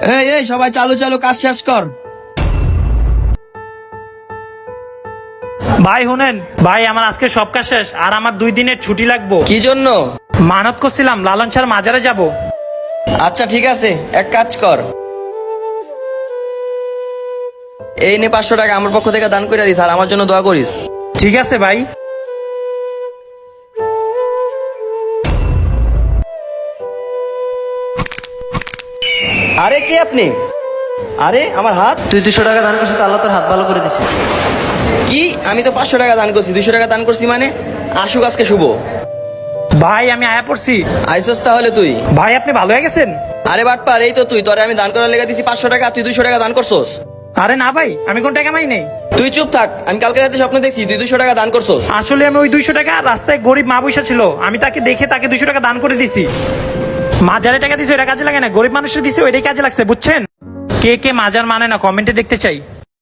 এই এই সবাই চালু চালু কাজ শেষ কর। ভাই শুনেন ভাই, আমার আজকে সব কাজ শেষ আর আমার 2 দিনের ছুটি লাগবো। কি জন্য? মানত করছিলাম লালন শাহর মাজারে যাব। আচ্ছা ঠিক আছে, এক কাজ কর, এই নে 500 টাকা আমার পক্ষ থেকে দান করে দিস আর আমার জন্য দোয়া করিস। ঠিক আছে ভাই। আরে কে আপনি? আরে আমার হাত। তুই 200 টাকা দান করছিস, আল্লাহ তোর হাত ভালো করে দিছে। কি? আমি তো 500 টাকা দান করছি, 200 টাকা দান করছি মানে? আসুক আজকে শুভ। ভাই আমি আয়া পড়ছি। আইসস তাহলে তুই? ভাই আপনি ভালো হয়ে গেছেন? আরে বাটপার, এই তো তুই, তোরে আমি দান করার লেগে দিছি 500 টাকা, তুই 200 টাকা দান করছস। আরে না ভাই, আমি কোন টাকা মাই নেই। তুই চুপ থাক, আমি কালকে রাতে স্বপ্ন দেখছি তুই 200 টাকা দান করছস। আসলে আমি ওই 200 টাকা রাস্তায় গরিব মা বসে ছিল, আমি তাকে দেখে তাকে 200 টাকা দান করে দিছি। মাজারে টাকা দিছি ওটা কাজে লাগে না, গরিব মানুষের দিছি ওইটাই কাজে লাগছে, বুঝছেন? কে কে মাজার মানে না কমেন্টে দেখতে চাই।